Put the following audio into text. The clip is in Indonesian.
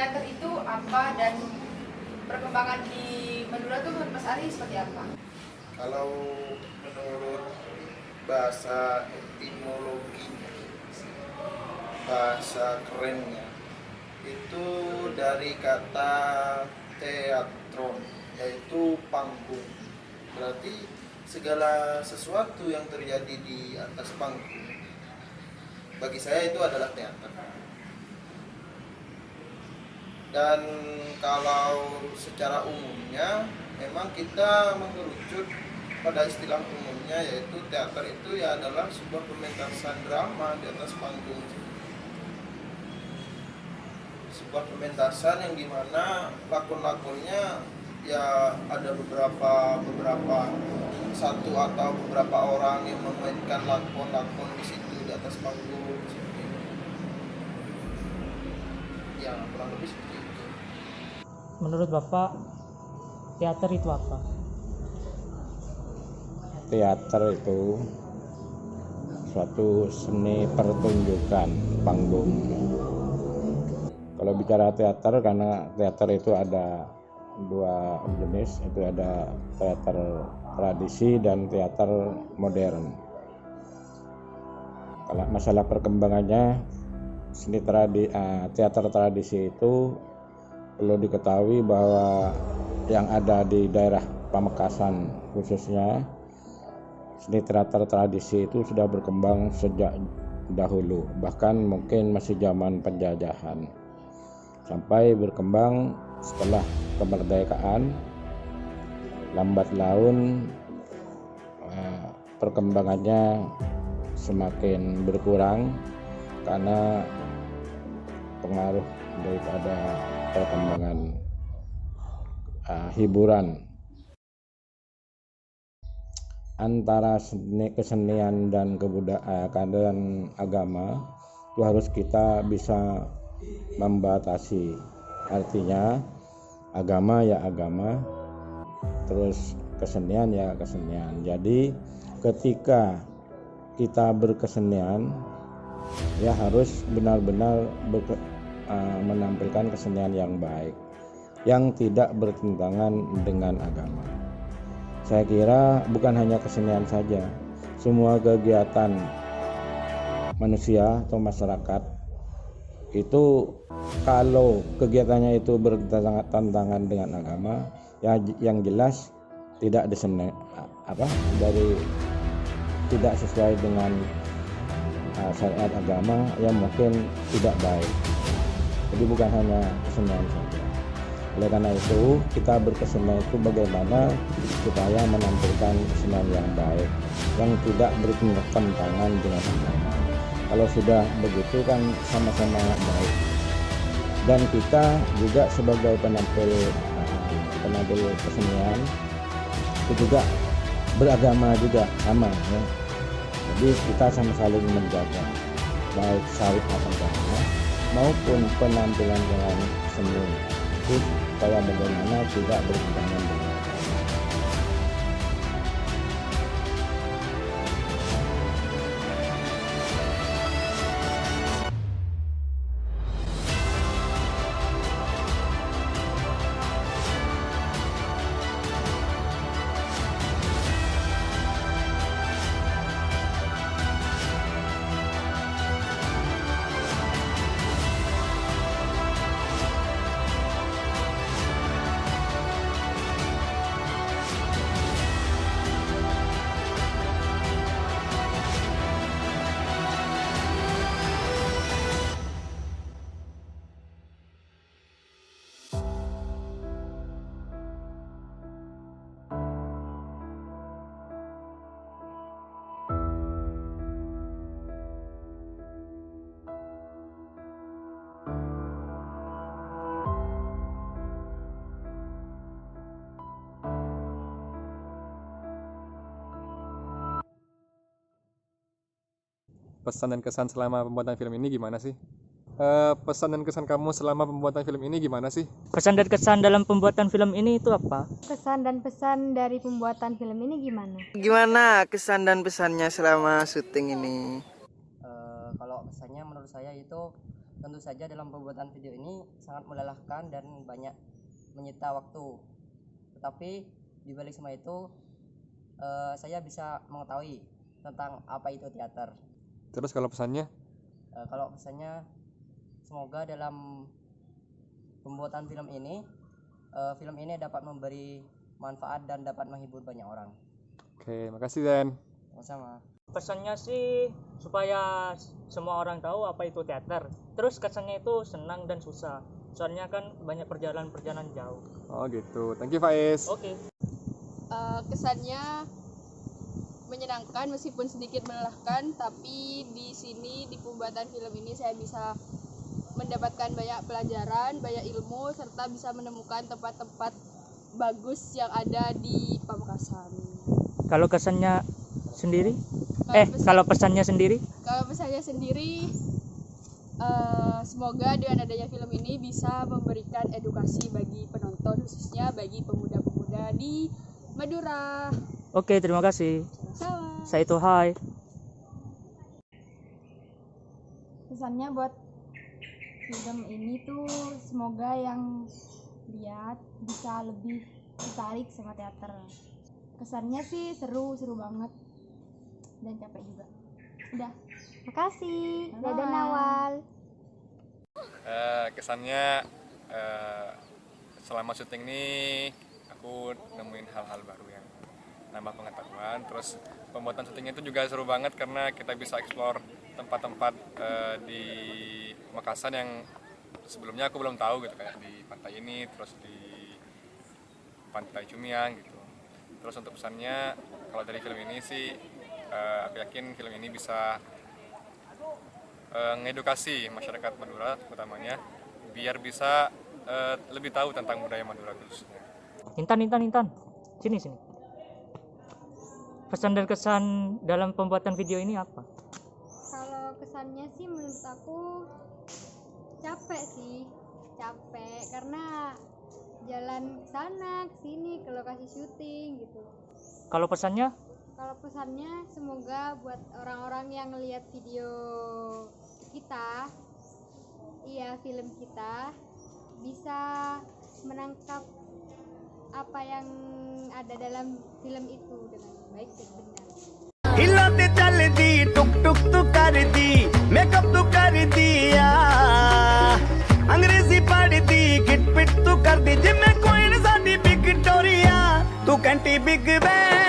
teater itu apa dan perkembangan di Madura tuh menurut Mas Ari seperti apa? Kalau menurut bahasa etimologinya, bahasa kerennya, itu dari kata teatron, yaitu panggung. Berarti segala sesuatu yang terjadi di atas panggung, bagi saya itu adalah teater. Dan kalau secara umumnya memang kita mengerucut pada istilah umumnya, yaitu teater itu ya adalah sebuah pementasan drama di atas panggung. Sebuah pementasan yang dimana lakon-lakonnya ya ada beberapa satu atau beberapa orang yang memainkan lakon-lakon di situ di atas panggung. Ya kurang lebih seperti itu. Menurut Bapak, teater itu apa? Teater itu suatu seni pertunjukan panggung. Kalau bicara teater, karena teater itu ada dua jenis, itu ada teater tradisi dan teater modern. Kalau masalah perkembangannya, teater tradisi itu perlu diketahui bahwa yang ada di daerah Pamekasan khususnya, seni teater tradisi itu sudah berkembang sejak dahulu, bahkan mungkin masih zaman penjajahan, sampai berkembang setelah kemerdekaan. Lambat laun perkembangannya semakin berkurang karena pengaruh daripada perkembangan hiburan. Antara kesenian dan kebudayaan dan agama itu harus kita bisa membatasi. Artinya agama ya agama, terus kesenian ya kesenian. Jadi ketika kita berkesenian ya harus benar-benar menampilkan kesenian yang baik, yang tidak bertentangan dengan agama. Saya kira bukan hanya kesenian saja, semua kegiatan manusia atau masyarakat itu kalau kegiatannya itu bertentangan dengan agama, ya yang jelas tidak dari tidak sesuai dengan syariat agama, yang mungkin tidak baik. Jadi bukan hanya kesenian saja. Oleh karena itu kita berkesenian itu bagaimana supaya menampilkan kesenian yang baik, yang tidak bertentangan dengan agama. Kalau sudah begitu kan sama-sama baik. Dan kita juga sebagai penampil kesenian itu juga beragama juga sama ya. Jadi kita sama saling menjaga baik syariat agama maupun penampilan dengan seni itu supaya bagaimana tidak bertentangan dengan pesan dan kesan selama pembuatan film ini gimana sih? Pesan dan kesan kamu selama pembuatan film ini gimana sih? Pesan dan kesan dalam pembuatan film ini itu apa? Kesan dan pesan dari pembuatan film ini gimana? Gimana kesan dan pesannya selama syuting ini? Kalau pesannya menurut saya itu Tentu saja dalam pembuatan video ini sangat melelahkan dan banyak menyita waktu. Tetapi di balik semua itu saya bisa mengetahui tentang apa itu teater. Terus kalau pesannya? Kalau pesannya, semoga dalam pembuatan film ini dapat memberi manfaat dan dapat menghibur banyak orang. Oke, makasih Dan. Sama-sama. Pesannya sih supaya semua orang tahu apa itu teater. Terus kesannya itu senang dan susah. Soalnya kan banyak perjalanan jauh. Oh gitu. Thank you Faiz. Oke. Kesannya menyenangkan meskipun sedikit melelahkan, tapi di sini di pembuatan film ini saya bisa mendapatkan banyak pelajaran, banyak ilmu, serta bisa menemukan tempat-tempat bagus yang ada di Pamekasan. Kalau kesannya sendiri? Kalau Kalau pesannya sendiri? Kalau pesannya sendiri, semoga dengan adanya film ini bisa memberikan edukasi bagi penonton, khususnya bagi pemuda-pemuda di Madura. Oke, terima kasih. Sama. Saya itu hai. Pesannya buat film ini tuh semoga yang lihat bisa lebih tertarik sama teater. Kesannya sih seru banget dan capek juga. Udah. Makasih. Dadah Nawal. Kesannya selama syuting ini aku nemuin hal-hal baru yang nambah pengetahuan. Terus pembuatan syutingnya itu juga seru banget karena kita bisa explore tempat-tempat di Makassar yang sebelumnya aku belum tahu gitu, kayak di pantai ini, terus di pantai Cumiang gitu. Terus untuk pesannya, kalau dari film ini sih aku yakin film ini bisa ngedukasi masyarakat Madura utamanya biar bisa lebih tahu tentang budaya Madura khususnya. Intan. Sini. Pesan dan kesan dalam pembuatan video ini apa? Kalau kesannya sih menurut aku capek karena jalan ke sana ke sini ke lokasi syuting gitu. Kalau pesannya? Kalau pesannya semoga buat orang-orang yang lihat video kita, film kita bisa menangkap apa yang ada dalam film itu dengan baik dan benar. हिलाते चलदी टुक टुक तू करदी मेकअप तू कर दिया अंग्रेजी पढ़दी गिट पिट तू कर दी जिम्मे कोई साडी विक्टोरिया तू कंटी बिग बैन